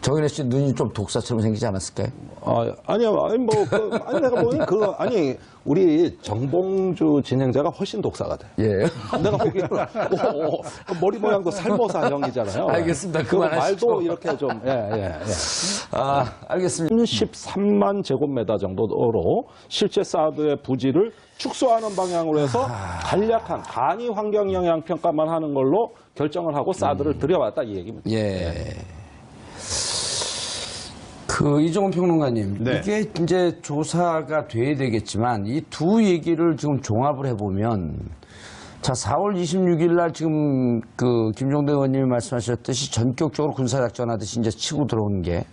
정윤회 씨 눈이 좀 독사처럼 생기지 않았을까요? 아니요. 내가 보니 우리 정봉주 진행자가 훨씬 독사가 돼. 예. 내가 보기에는 머리 모양도 살모사형이잖아요. 알겠습니다. 그 그만하시죠. 말도 이렇게 좀 알겠습니다. 13만 제곱미터 정도로 실제 사드의 부지를 축소하는 방향으로 해서 간략한 간이 환경 영향 평가만 하는 걸로 결정을 하고 사드를 들여왔다 이 얘기입니다. 예. 이종훈 평론가님, 네. 이게 이제 조사가 돼야 되겠지만 이 두 얘기를 지금 종합을 해보면, 자, 4월 26일 날 지금 김종대 의원님이 말씀하셨듯이 전격적으로 군사작전하듯이 이제 치고 들어오는 게,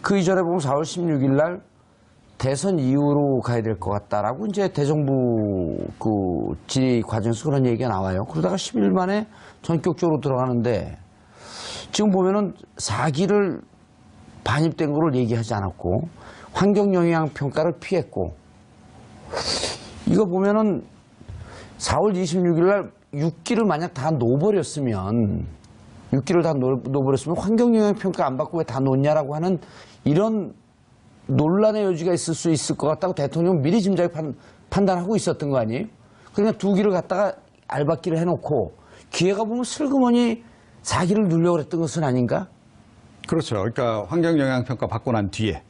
그 이전에 보면 4월 16일 날 대선 이후로 가야 될 것 같다라고 이제 대정부 질의 과정에서 그런 얘기가 나와요. 그러다가 10일 만에 전격적으로 들어가는데, 지금 보면은 4기를 반입된 거를 얘기하지 않았고 환경영향평가를 피했고, 이거 보면은 4월 26일 날 6기를 만약 다 놓아버렸으면 환경영향평가 안 받고 왜 다 놓냐라고 하는 이런 논란의 여지가 있을 수 있을 것 같다고 대통령은 미리 짐작에 판단하고 있었던 거 아니에요? 그러니까 2기를 갖다가 알박기를 해놓고 기회가 보면 슬그머니 4기를 누려고 그랬던 것은 아닌가? 그렇죠. 그러니까 환경영향평가 받고 난 뒤에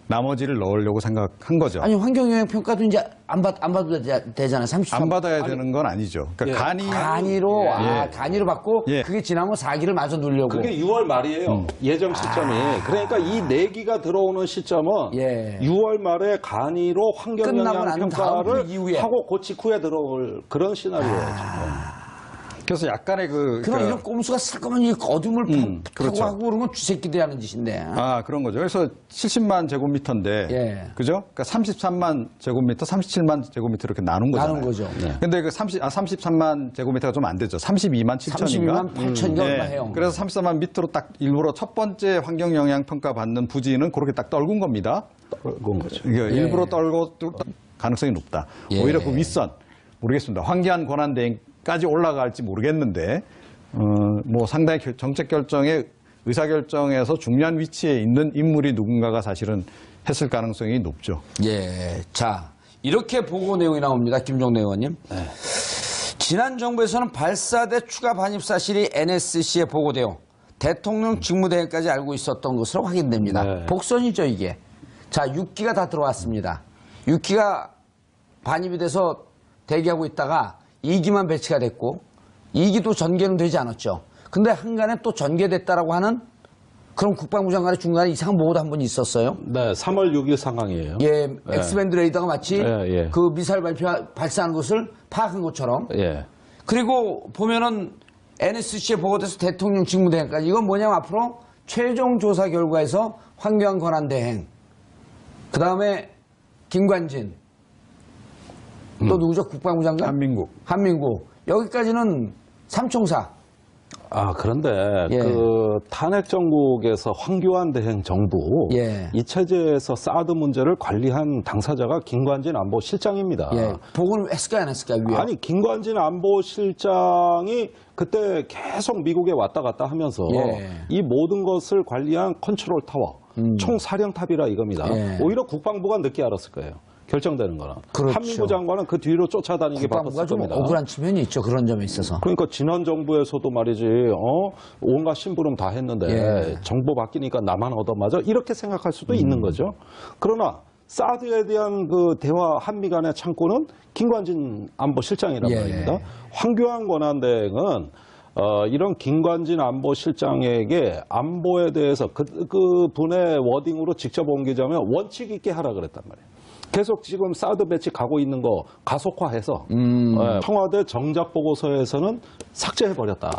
나머지를 넣으려고 생각한 거죠. 아니 환경영향평가도 이제 안 받아도 되잖아요. 33. 안 받아야 되는 건 아니죠. 그러니까 간이로 간이로 받고 예. 그게 지나면 4기를 마저 누리려고. 그게 6월 말이에요. 예정 시점이. 그러니까 이 4기가 들어오는 시점은 예. 6월 말에 간이로 끝나고 난 다음 환경영향평가를 그 이후에. 하고 그 직후에 들어올 그런 시나리오예요. 지금. 그래서 약간의 그럼 이런 꼼수가 쓸 거면 이 어둠을 타고 그렇죠. 하고 그런 건 쥐새끼들이 하는 짓인데. 그런 거죠. 그래서 70만 제곱미터인데, 예. 그죠? 그러니까 33만 제곱미터, 37만 제곱미터 이렇게 나눈 거잖아요. 나눈 거죠. 네. 근데 그 33만 제곱미터가 좀 안 되죠. 32만 7천인가? 32만 8천인가 얼마 해요. 그래서 34만 밑으로 딱 일부러 첫 번째 환경영향평가 받는 부지는 그렇게 딱 떨군 겁니다. 그런 거죠. 이게 일부러 떨고 가능성이 높다. 예. 오히려 그 윗선 모르겠습니다. 환기한 권한대행까지 올라갈지 모르겠는데 뭐 상당히 정책 결정에 의사결정에서 중요한 위치에 있는 인물이 누군가가 사실은 했을 가능성이 높죠. 예. 자, 이렇게 보고 내용이 나옵니다. 김종대 의원님. 네. 지난 정부에서는 발사대 추가 반입 사실이 NSC에 보고되어 대통령 직무대행까지 알고 있었던 것으로 확인됩니다. 네. 복선이죠, 이게. 자, 6기가 다 들어왔습니다. 6기가 반입이 돼서 대기하고 있다가 2기만 배치가 됐고 2기도 전개는 되지 않았죠. 근데 한간에 또 전개됐다라고 하는 그런 국방부 장관의 중간에 이상한 보고도 한 번 있었어요. 네, 3월 6일 상황이에요. 예, 엑스밴드 레이더가 마치 예. 그 미사일 발사하는 것을 파악한 것처럼. 예. 그리고 보면은 NSC에 보고돼서 대통령 직무대행까지. 이건 뭐냐면 앞으로 최종 조사 결과에서 환경 권한 대행. 그 다음에 김관진. 또 누구죠? 국방부 장관? 한민국. 여기까지는 삼총사. 그런데 예. 그 탄핵 정국에서 황교안 대행 정부 예. 이 체제에서 사드 문제를 관리한 당사자가 김관진 안보실장입니다. 예. 보고는 했을까요, 안 했을까요, 위에? 아니 김관진 안보실장이 그때 계속 미국에 왔다 갔다 하면서 예. 이 모든 것을 관리한 컨트롤 타워, 총사령탑이라 이겁니다. 예. 오히려 국방부가 늦게 알았을 거예요. 결정되는 거는. 그렇죠. 한민구 장관은 그 뒤로 쫓아다니기 국방부가 바빴을 좀 겁니다. 억울한 측면이 있죠. 그런 점에 있어서. 그러니까 지난 정부에서도 말이지, 온갖 심부름 다 했는데 예. 정부 바뀌니까 나만 얻어맞아 이렇게 생각할 수도 있는 거죠. 그러나 사드에 대한 그 대화 한미 간의 창구는 김관진 안보실장이란 예. 말입니다. 황교안 권한대행은 이런 김관진 안보실장에게 안보에 대해서 그 분의 워딩으로 직접 옮기자면 원칙 있게 하라 그랬단 말이에요. 계속 지금 사드 배치 가고 있는 거 가속화해서 청와대 정작 보고서에서는 삭제해버렸다.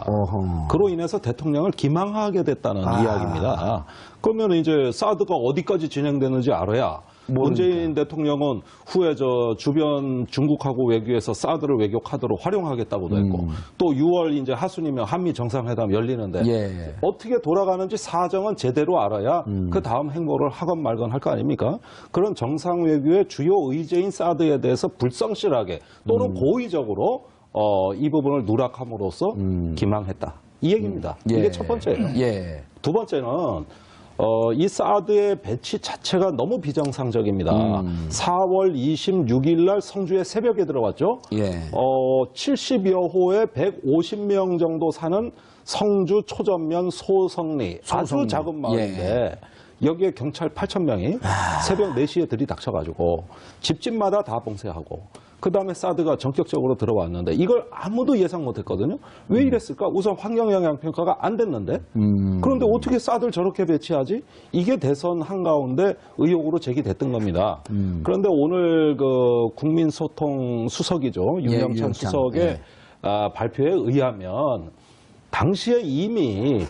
그로 인해서 대통령을 기망하게 됐다는 이야기입니다. 그러면 이제 사드가 어디까지 진행되는지 알아야 문재인 대통령은 후에 주변 중국하고 외교에서 사드를 외교 카드로 활용하겠다고도 했고 또 6월 이제 하순이면 한미 정상회담 열리는데 예. 어떻게 돌아가는지 사정은 제대로 알아야 그 다음 행보를 하건 말건 할 거 아닙니까? 그런 정상 외교의 주요 의제인 사드에 대해서 불성실하게 또는 고의적으로 이 부분을 누락함으로써 기망했다. 이 얘기입니다. 예. 이게 첫 번째예요. 예. 두 번째는 이 사드의 배치 자체가 너무 비정상적입니다. 4월 26일 날 성주에 새벽에 들어왔죠. 예. 70여 호에 150명 정도 사는 성주 초전면 소성리. 아주 작은 마을인데 여기에 경찰 8,000명이 새벽 4시에 들이닥쳐가지고 집집마다 다 봉쇄하고 그다음에 사드가 전격적으로 들어왔는데 이걸 아무도 예상 못했거든요. 왜 이랬을까? 우선 환경영향평가가 안 됐는데 그런데 어떻게 사드를 저렇게 배치하지? 이게 대선 한가운데 의혹으로 제기됐던 겁니다. 그런데 오늘 그 국민소통 수석이죠. 윤영찬 수석의 발표에 의하면 당시에 이미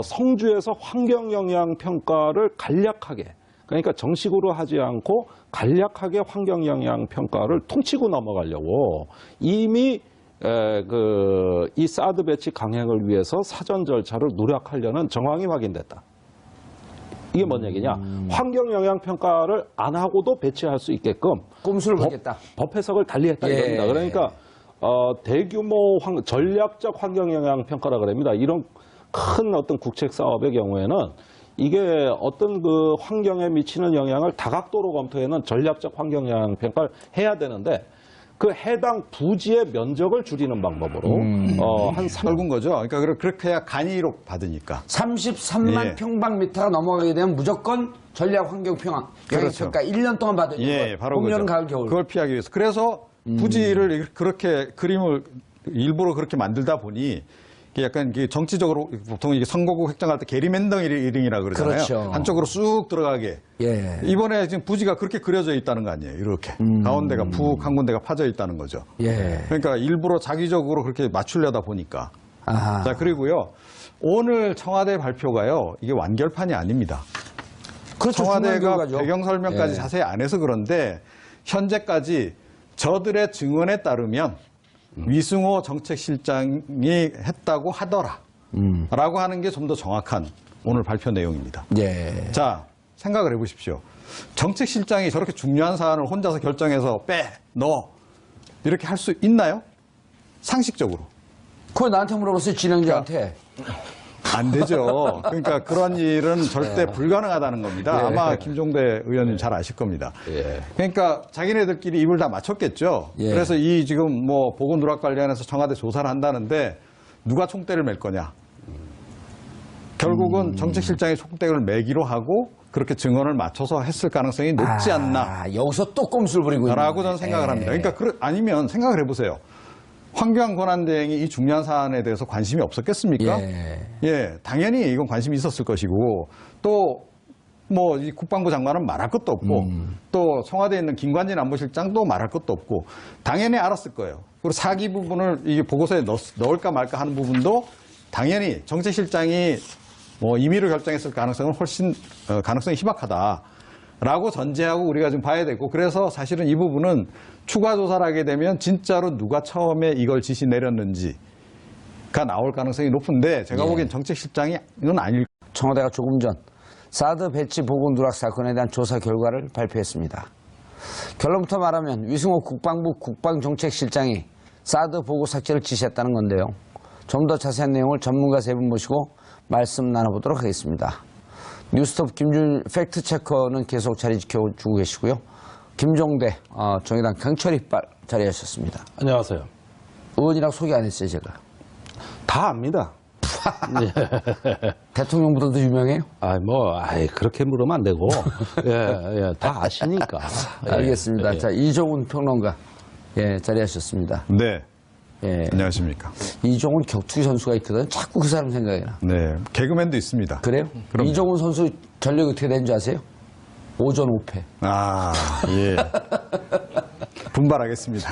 성주에서 환경영향평가를 간략하게 그러니까 정식으로 하지 않고 간략하게 환경영향평가를 퉁치고 넘어가려고 이미 이 사드 배치 강행을 위해서 사전 절차를 누락하려는 정황이 확인됐다. 이게 뭔 얘기냐? 환경영향평가를 안 하고도 배치할 수 있게끔 꼼수를 부리겠다. 법 해석을 달리했다 이겁니다. 그러니까 대규모 전략적 환경영향평가라 그럽니다. 이런 큰 어떤 국책 사업의 경우에는 이게 어떤 그 환경에 미치는 영향을 다각도로 검토해는 전략적 환경영향평가를 해야 되는데 그 해당 부지의 면적을 줄이는 방법으로 한 넓은 거죠. 그러니까 그렇게 해야 간이로 받으니까. 33만 예. 평방미터가 넘어가게 되면 무조건 전략 환경 평가 그렇죠. 1년 동안 받아야 돼요. 예, 바로 봄, 여름, 그거죠. 가을, 겨울. 그걸 피하기 위해서. 그래서 부지를 그렇게 그림을 일부러 그렇게 만들다 보니 이게 약간 이게 정치적으로 보통 이게 선거구 획정할 때 게리맨더링이라 그러잖아요. 그렇죠. 한쪽으로 쑥 들어가게. 예. 이번에 지금 부지가 그렇게 그려져 있다는 거 아니에요. 이렇게 가운데가 푹 한 군데가 파져 있다는 거죠. 예. 그러니까 일부러 자기적으로 그렇게 맞추려다 보니까. 아하. 자, 그리고요. 오늘 청와대 발표가요. 이게 완결판이 아닙니다. 그렇죠. 청와대가 중간 결과죠. 배경 설명까지 예. 자세히 안 해서 그런데 현재까지 저들의 증언에 따르면 위승호 정책실장이 했다고 하더라. 라고 하는 게 좀 더 정확한 오늘 발표 내용입니다. 예. 자, 생각을 해보십시오. 정책실장이 저렇게 중요한 사안을 혼자서 결정해서 빼, 넣어 이렇게 할 수 있나요? 상식적으로. 그거 나한테 물어봤어요, 진행자한테. 안 되죠. 그러니까 그런 일은 절대 불가능하다는 겁니다. 예. 아마 김종대 의원님 잘 아실 겁니다. 예. 그러니까 자기네들끼리 입을 다 맞췄겠죠. 예. 그래서 이 지금 뭐 보건 누락 관련해서 청와대 조사를 한다는데 누가 총대를 맬 거냐. 결국은 정책실장이 총대를 매기로 하고 그렇게 증언을 맞춰서 했을 가능성이 높지 않나. 여기서 또 꼼수를 부리고 있는 라고 저는 생각을 합니다. 그러니까 아니면 생각을 해보세요. 황교안 권한대행이 이 중요한 사안에 대해서 관심이 없었겠습니까? 예, 당연히 이건 관심이 있었을 것이고 또 뭐 이 국방부 장관은 말할 것도 없고 또 청와대에 있는 김관진 안보실장도 말할 것도 없고 당연히 알았을 거예요. 그리고 사기 부분을 이 보고서에 넣을까 말까 하는 부분도 당연히 정책실장이 뭐 임의로 결정했을 가능성은 훨씬 가능성이 희박하다라고 전제하고 우리가 좀 봐야 되고 그래서 사실은 이 부분은 추가 조사를 하게 되면 진짜로 누가 처음에 이걸 지시 내렸는지가 나올 가능성이 높은데 제가 보기엔 정책실장이 이건 아닐. 청와대가 조금 전 사드 배치 보건 누락 사건에 대한 조사 결과를 발표했습니다. 결론부터 말하면 위승호 국방부 국방정책실장이 사드 보고 삭제를 지시했다는 건데요. 좀 더 자세한 내용을 전문가 세 분 모시고 말씀 나눠보도록 하겠습니다. 뉴스톱 김준 팩트체커는 계속 자리 지켜주고 계시고요. 김종대 정의당 강철 이빨 자리하셨습니다. 안녕하세요. 의원이라고 소개 안 했어요, 제가. 다 압니다. 대통령보다도 유명해요? 그렇게 물으면 안 되고, 다 아시니까. 알겠습니다. 자, 이종훈 평론가, 자리하셨습니다. 네. 예. 안녕하십니까. 이종훈 격투기 선수가 있거든. 자꾸 그 사람 생각이 나. 네. 개그맨도 있습니다. 그래요? 그럼요. 이종훈 선수 전력이 어떻게 되는 줄 아세요? 오전 5패. 아, 예. 분발하겠습니다.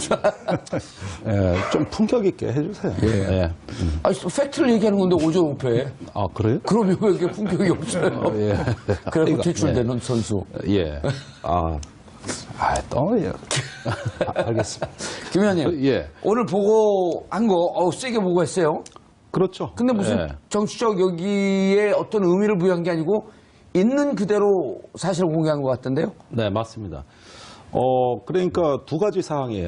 좀 품격 있게 해주세요. 아니, 팩트를 얘기하는 건데 오전 5패. 아, 그래요? 그러면 왜 이렇게 품격이 없어요? 그래서 퇴출되는 선수. 알겠습니다. 김 의원님, 오늘 보고한 거 세게 보고했어요. 그렇죠. 근데 무슨 정치적 여기에 어떤 의미를 부여한 게 아니고 있는 그대로 사실을 공개한 것 같던데요? 네, 맞습니다. 그러니까 두 가지 사항이에요.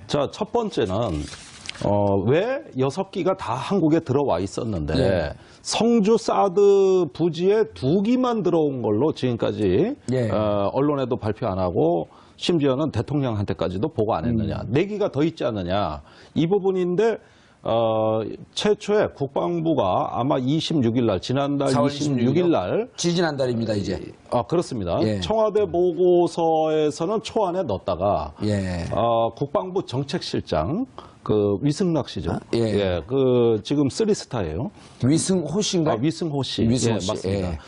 자, 첫 번째는, 왜 6기가 다 한국에 들어와 있었는데, 성주 사드 부지에 2기만 들어온 걸로 지금까지, 언론에도 발표 안 하고, 심지어는 대통령한테까지도 보고 안 했느냐. 4기가 더 있지 않느냐. 이 부분인데, 최초에 국방부가 아마 26일 날, 지난달 26일 날. 지지난달입니다, 이제. 그렇습니다. 청와대 보고서에서는 초안에 넣었다가, 국방부 정책실장, 위승락 씨죠. 지금 3스타예요. 위승호 씨인가요? 위승호 씨. 위승호 씨. 맞습니다.